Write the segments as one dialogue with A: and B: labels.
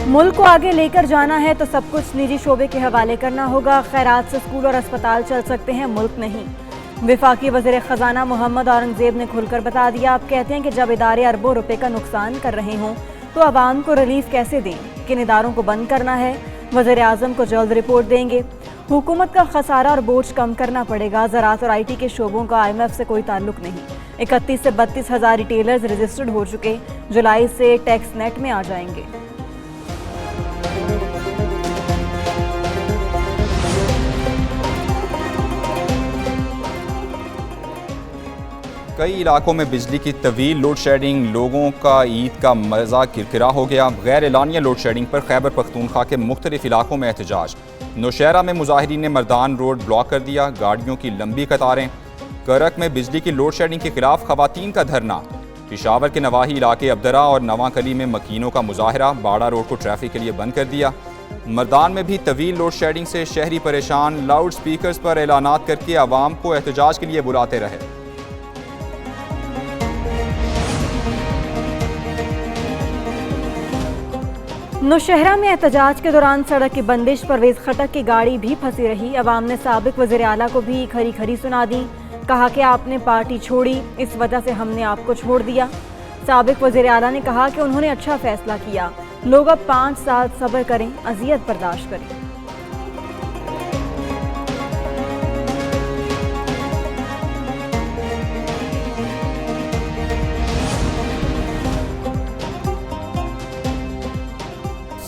A: मुल्क को आगे लेकर जाना है तो सब कुछ निजी शोबे के हवाले करना होगा। खैरात से स्कूल और अस्पताल चल सकते हैं, मुल्क नहीं। वफाकी वज़ीर ख़जाना मोहम्मद औरंगज़ेब ने खुलकर बता दिया। आप कहते हैं कि जब इदारे अरबों रुपए का नुकसान कर रहे हों तो आवाम को रिलीफ कैसे दें, किन इदारों को बंद करना है। वज़ीर आज़म को जल्द रिपोर्ट देंगे। हुकूमत का खसारा और बोझ कम करना पड़ेगा। ज़राअत और IT के शोबों का IMF से कोई ताल्लुक नहीं। 31 से 32 हज़ार रिटेलर्स रजिस्टर्ड हो चुके, जुलाई से टैक्स नेट में आ जाएंगे।
B: कई इलाकों में बिजली की तवील लोड शेडिंग, लोगों का ईद का मज़ा किरकिरा हो गया। गैर एलानिया लोड शेडिंग पर खैबर पख्तूनख्वा के मुख्तलिफ इलाकों में एहतजाज। नौशहरा में मुजाहिरीन ने मर्दान रोड ब्लॉक कर दिया, गाड़ियों की लंबी कतारें। करक में बिजली की लोड शेडिंग के खिलाफ खवातीन का धरना। पिशावर के नवाही इलाके अब्दरा और नवाकली में मकीनों का मुजाहरा, बाड़ा रोड को ट्रैफिक के लिए बंद कर दिया। मर्दान में भी तवील लोड शेडिंग से शहरी परेशान, लाउड स्पीकर्स पर ऐलानात करके आवाम को एहतजाज के लिए बुलाते रहे।
A: नौशहरा में एहतजाज के दौरान सड़क की बंदिश, परवेज खटक की गाड़ी भी फंसी रही। अवाम ने साबिक वज़ीर आला को भी खरी खरी सुना दी। कहा कि आपने पार्टी छोड़ी, इस वजह से हमने आपको छोड़ दिया। साबिक वज़ीर आला ने कहा कि उन्होंने अच्छा फैसला किया, लोग अब 5 साल सब्र करें, अजियत बर्दाश्त करें।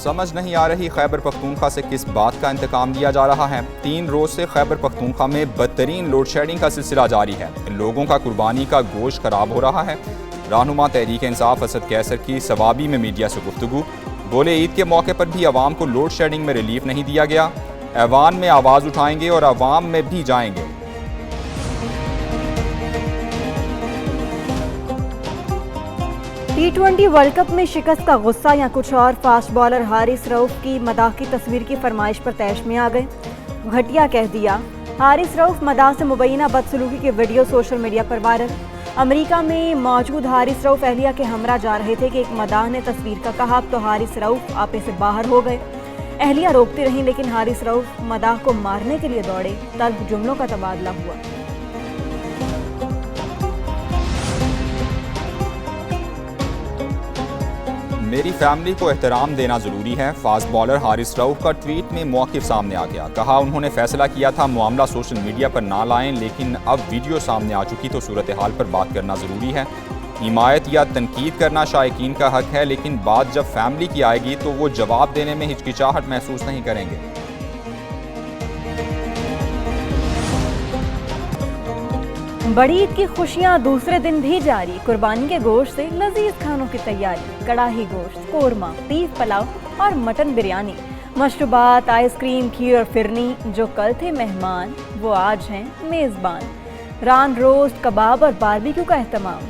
B: समझ नहीं आ रही खैबर पख्तूनख्वा से किस बात का इंतकाम लिया जा रहा है। 3 रोज से खैबर पख्तूनख्वा में बदतरीन लोड शेडिंग का सिलसिला जारी है। लोगों का कुर्बानी का गोश्त खराब हो रहा है। रहनुमा तहरीक इंसाफ असद कैसर की सवाबी में मीडिया से गुफ्तगू। बोले ईद के मौके पर भी आवाम को लोड शेडिंग में रिलीफ नहीं दिया गया। ऐवान में आवाज़ उठाएंगे और आवाम में भी जाएंगे।
A: T20 वर्ल्ड कप में शिकस्त का गुस्सा या कुछ और, फास्ट बॉलर हारिस रऊफ की मदाह की तस्वीर की फरमाइश पर तैश में आ गए। घटिया कह दिया। हारिस रऊफ मदाह से मुबैना बदसलूकी की वीडियो सोशल मीडिया पर वायरल। अमेरिका में मौजूद हारिस रऊफ अहलिया के हमरा जा रहे थे कि एक मदाह ने तस्वीर का कहा तो हारिस रऊफ आपे से बाहर हो गए। अहलिया रोकती रहीं लेकिन हारिस रऊफ मदाह को मारने के लिए दौड़े। तल्ख जुमलों का तबादला हुआ।
B: मेरी फैमिली को एहतराम देना ज़रूरी है। फास्ट बॉलर हारिस रऊफ का ट्वीट में मौक़िफ़ सामने आ गया। कहा उन्होंने फैसला किया था मामला सोशल मीडिया पर ना लाएं, लेकिन अब वीडियो सामने आ चुकी तो सूरत हाल पर बात करना ज़रूरी है। हिमायत या तनकीद करना शायकीन का हक है, लेकिन बात जब फैमिली की आएगी तो वो जवाब देने में हिचकिचाहट महसूस नहीं करेंगे।
A: बड़ी ईद की खुशियां दूसरे दिन भी जारी। कुर्बानी के गोश्त से लजीज खानों की तैयारी। कड़ाही गोश्त, कोरमा, बीफ पलाव और मटन बिरयानी, मशरूबात, आइसक्रीम, खीर और फिरनी। जो कल थे मेहमान वो आज हैं मेज़बान। रान रोस्ट, कबाब और बारबेक्यू का एहतमाम।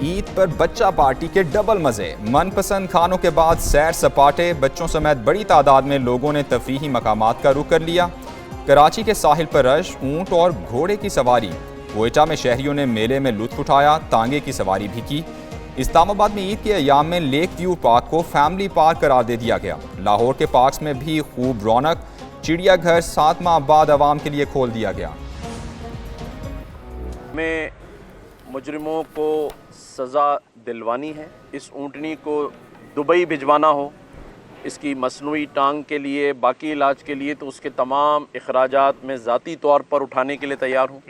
B: ईद पर बच्चा पार्टी के डबल मज़े। मनपसंद खानों के बाद सैर सपाटे। बच्चों समेत बड़ी तादाद में लोगों ने तफरीही मकामात का रुख कर लिया। कराची के साहिल पर रश, ऊंट और घोड़े की सवारी। कोयटा में शहरियों ने मेले में लुत्फ उठाया, तांगे की सवारी भी की। इस्लामाबाद में ईद के अयाम में लेक व्यू पार्क को फैमिली पार्क करार दे दिया गया। लाहौर के पार्क्स में भी खूब रौनक। चिड़ियाघर 7 माह बाद आवाम के लिए खोल दिया गया।
C: में मुजरिमों को सज़ा दिलवानी है। इस ऊँटनी को दुबई भिजवाना हो, इसकी मसनूई टांग के लिए, बाकी इलाज के लिए, तो उसके तमाम अखराजात में ज़ाती तौर पर उठाने के लिए तैयार हूँ।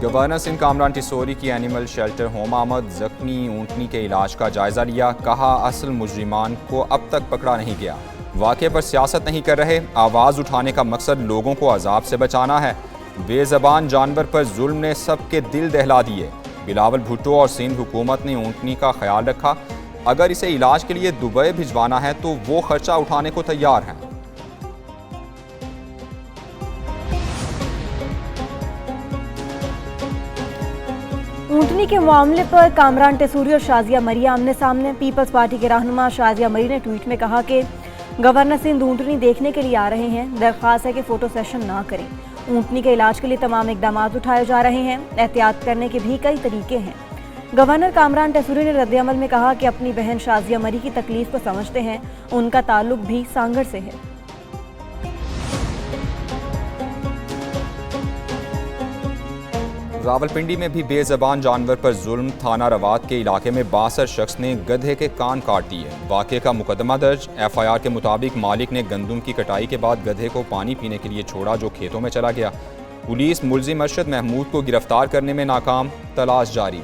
B: गवर्नर सिंध कामरान टिसोरी की एनिमल शेल्टर होम आमद। जख्मी ऊँटनी के इलाज का जायजा लिया। कहा असल मुजरिमान को अब तक पकड़ा नहीं गया। वाक़े पर सियासत नहीं कर रहे। आवाज़ उठाने का मकसद लोगों को अजाब से बचाना है। बेज़बान जानवर पर जुल्म ने सबके दिल दहला दिए। बिलावल भुट्टो और सिंध हुकूमत ने ऊँटनी का ख्याल रखा। अगर इसे इलाज के लिए दुबई भिजवाना है तो वो खर्चा उठाने को तैयार हैं।
A: ऊँटनी के मामले पर कामरान टिसोरी और शाजिया मरी आमने सामने। पीपल्स पार्टी के रहनुमा शाजिया मरी ने ट्वीट में कहा कि गवर्नर सिंध ऊँटनी देखने के लिए आ रहे हैं, दरख्वास्त है कि फ़ोटो सेशन ना करें। ऊँटनी के इलाज के लिए तमाम इकदाम उठाए जा रहे हैं। एहतियात करने के भी कई तरीके हैं। गवर्नर कामरान टेसूरी ने रद्दअमल में कहा कि अपनी बहन शाजिया मरी की तकलीफ को समझते हैं, उनका ताल्लुक भी सांगड़ से है।
B: रावलपिंडी में भी बेज़बान जानवर पर जुल्म। थाना रवात के इलाके में 62 शख्स ने गधे के कान काट दिए। वाक़े का मुकदमा दर्ज। FIR के मुताबिक मालिक ने गंदम की कटाई के बाद गधे को पानी पीने के लिए छोड़ा, जो खेतों में चला गया। पुलिस मुलजिम अरशद महमूद को गिरफ्तार करने में नाकाम, तलाश जारी।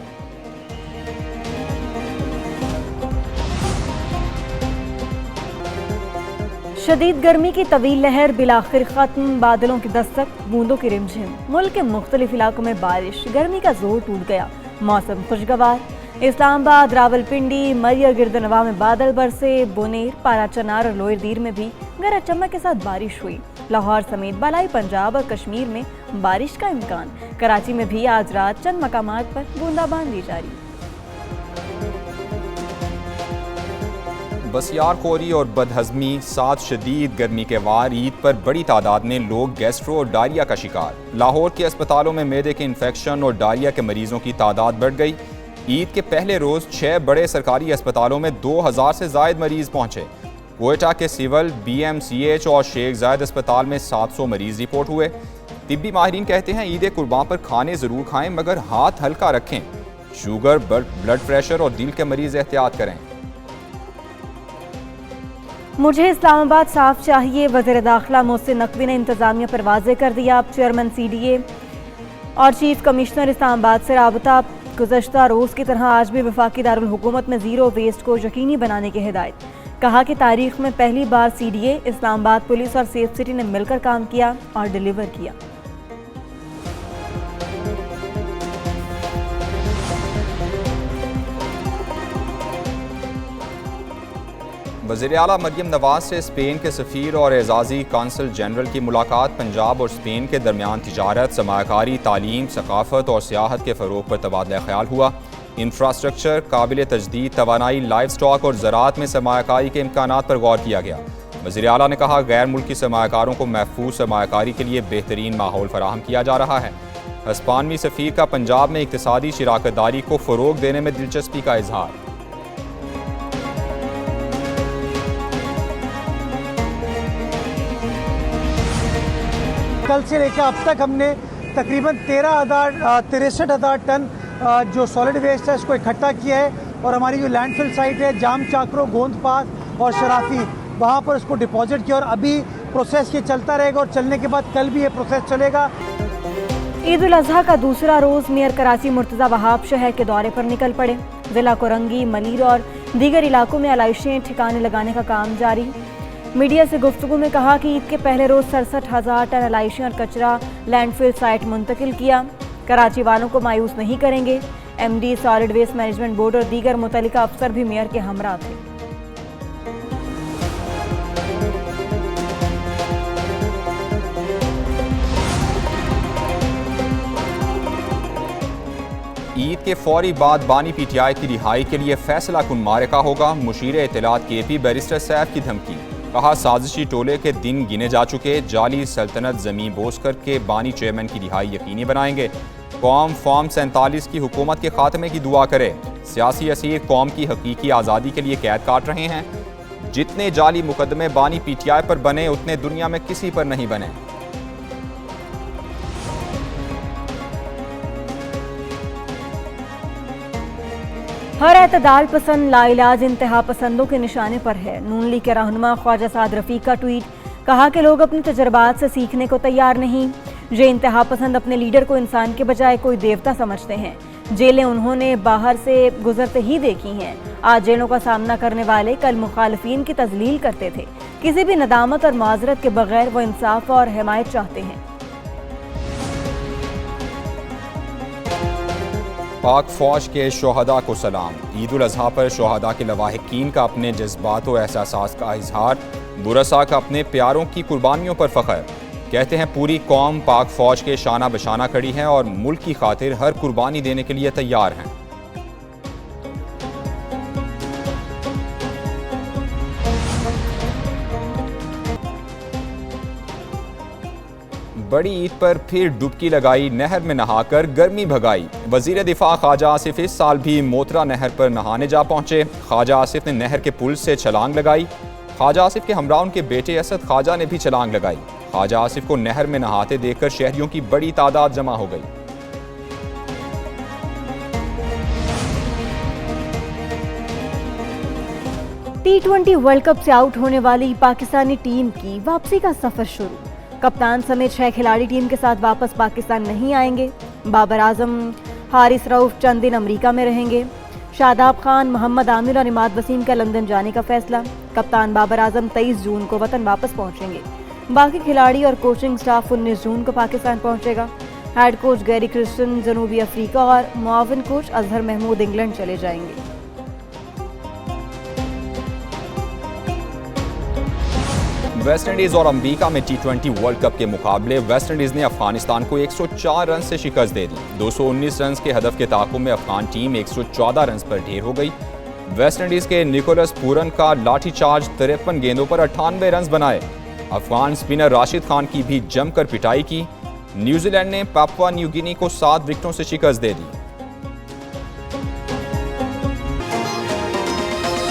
A: शदीद गर्मी की तवील लहर बिलाखिर खत्म, बादलों की दस्तक, बूंदों की रिमझिम। मुल्क के मुख्तलिफ इलाकों में बारिश, गर्मी का जोर टूट गया, मौसम खुशगवार। इस्लामाबाद, रावलपिंडी, मरी और गिरदनवा में बादल बरसे। बुनेर, पारा चनार और लोअर दीर में भी गरज चमक के साथ बारिश हुई। लाहौर समेत बालाई पंजाब और कश्मीर में बारिश का इम्कान। कराची में भी आज रात चंद मकामात पर बूंदाबांदी जारी।
B: बसियारखोरी और बदहजमी, साथ शदीद गर्मी के वार, ईद पर बड़ी तादाद में लोग गैस्ट्रो और डायरिया का शिकार। लाहौर के अस्पतालों में मैदे के इन्फेक्शन और डायरिया के मरीजों की तादाद बढ़ गई। ईद के पहले रोज़ 6 बड़े सरकारी अस्पतालों में 2000 से ज़ायद मरीज पहुँचे। कोयटा के सिविल, BMCH और शेख जायद अस्पताल में 700 मरीज रिपोर्ट हुए। तिब्बी माहिरीन कहते हैं ईद कुर्बान पर खाने ज़रूर खाएं, मगर हाथ हल्का रखें। शुगर, ब्लड प्रेशर और दिल के मरीज एहतियात करें।
A: मुझे इस्लामाबाद साफ चाहिए, वज़ीर दाखिला मोहसिन नकवी ने इंतज़ामिया पर वाज़ेह कर दिया। चेयरमैन CDA और चीफ कमिश्नर इस्लामाबाद से राबता। गुज़श्ता रोज़ की तरह आज भी वफाकी दारुल हुकूमत में ज़ीरो वेस्ट को यकीनी बनाने की हिदायत। कहा कि तारीख में पहली बार CDA, इस्लामाबाद पुलिस और सेफ सिटी ने मिलकर काम किया और डिलीवर किया।
B: वज़ीर आला मरियम नवाज से स्पेन के सफ़ीर और एजाज़ी काउंसिल जनरल की मुलाकात। पंजाब और स्पेन के दरमियान तिजारत, सरमायाकारी, तालीम, सकाफ़त और सियाहत के फ़रोग़ पर तबादला ख्याल हुआ। इंफ्रास्ट्रक्चर, काबिल तजदीद तवानाई, लाइव स्टॉक और ज़राअत में सरमायाकारी के इम्कानात पर गौर किया गया। वज़ीर आला ने कहा, गैर मुल्की सरमायाकारों को महफूज सरमायाकारी के लिए बेहतरीन माहौल फराहम किया जा रहा है। हस्पानवी सफ़ीर का पंजाब में इक़्तिसादी शिराकतदारी को फ़रोग़ देने में दिलचस्पी का इजहार।
D: कल से लेकर अब तक हमने तकरीबन 63,000 टन जो सॉलिड वेस्ट है इसको इकट्ठा किया है, और हमारी जो लैंडफिल साइट है जाम चाकरो, गोंदपात और शराफी, वहाँ पर इसको डिपॉजिट किया और अभी प्रोसेस ये चलता रहेगा और चलने के बाद कल भी ये प्रोसेस चलेगा।
A: ईद उल अजहा का दूसरा रोज़ मेयर कराची मुर्तज़ा वहाब शहर के दौरे पर निकल पड़े। ज़िला कोरंगी, मलीर और दीगर इलाकों में आलाइशें ठिकाने लगाने का काम जारी। मीडिया से गुफ्तगू में कहा कि ईद के पहले रोज़ 67,000 टन आलाइशें और कचरा लैंडफिल साइट मुंतकिल किया। कराची वालों को मायूस नहीं करेंगे। MD, solid waste management board और दीगर मुतल्लिका अफसर भी मेयर के हमरा थे।
B: ईद के फौरी बाद बानी PTI की रिहाई के लिए फैसला कुन मारेका होगा। मुशीर इत्तलात KP बैरिस्टर सैफ की धमकी। कहा, साजिशी टोले के दिन गिने जा चुके, जाली सल्तनत ज़मीं बोझ करके बानी चेयरमैन की रिहाई यकीनी बनाएंगे। कौम फॉर्म 47 की हुकूमत के खात्मे की दुआ करे। सियासी असीर कौम की हकीकी आज़ादी के लिए कैद काट रहे हैं। जितने जाली मुकदमे बानी PTI पर बने, उतने दुनिया में किसी पर नहीं बने।
A: हर एतदाल पसंद लाइलाज इंतहा पसंदों के निशाने पर है। नून लीग के रहनुमा ख्वाजा साद रफ़ीक का ट्वीट। कहा कि लोग अपने तजर्बात से सीखने को तैयार नहीं। ये इंतहा पसंद अपने लीडर को इंसान के बजाय कोई देवता समझते हैं। जेलें उन्होंने बाहर से गुजरते ही देखी हैं। आज जेलों का सामना करने वाले कल मुखालफीन की तजलील करते थे। किसी भी नदामत और माजरत के बगैर वो इंसाफ और हिमायत चाहते हैं।
B: पाक फौज के शोहदा को सलाम। ईद उल अजहा पर शोहदा के लवाहिकीन का अपने जज्बात और एहसास का इजहार। बुरसा का अपने प्यारों की कुर्बानियों पर फ़ख्र। कहते हैं, पूरी कौम पाक फौज के शाना बशाना खड़ी है और मुल्क की खातिर हर कुर्बानी देने के लिए तैयार हैं। बड़ी ईद पर फिर डुबकी लगाई, नहर में नहाकर गर्मी भगाई। वजीर दिफा ख्वाजा आसिफ इस साल भी मोतरा नहर पर नहाने जा पहुंचे। ख्वाजा आसिफ ने नहर के पुल से छलांग लगाई। ख्वाजा आसिफ के हमरा उनके बेटे असद ख्वाजा ने भी छलांग लगाई। ख्वाजा आसिफ को नहर में नहाते देखकर शहरियों की बड़ी तादाद जमा हो गई।
A: T20 वर्ल्ड कप से आउट होने वाली पाकिस्तानी टीम की वापसी का सफर शुरू। कप्तान समेत 6 खिलाड़ी टीम के साथ वापस पाकिस्तान नहीं आएंगे। बाबर आजम, हारिस रऊफ चंद दिन अमेरिका में रहेंगे। शादाब खान, मोहम्मद आमिर और इमाद वसीम का लंदन जाने का फैसला। कप्तान बाबर आजम 23 जून को वतन वापस पहुंचेंगे। बाकी खिलाड़ी और कोचिंग स्टाफ 19 जून को पाकिस्तान पहुंचेगा। हेड कोच गैरी क्रिस्टन जनूबी अफ्रीका और मुआविन कोच अजहर महमूद इंग्लैंड चले जाएंगे।
B: वेस्टइंडीज और अमेरिका में T20 वर्ल्ड कप के मुकाबले वेस्टइंडीज ने अफगानिस्तान को 104 रन से शिकस्त दे दी। 219 रन के हदफ के ताक़ुब में अफगान टीम 114 रन पर ढेर हो गई। वेस्टइंडीज के निकोलस पूरन का लाठीचार्ज 53 गेंदों पर 98 रन बनाए। अफगान स्पिनर राशिद खान की भी जमकर पिटाई की। न्यूजीलैंड ने पापुआ न्यू गिनी को 7 विकेटों से शिकस्त दे दी।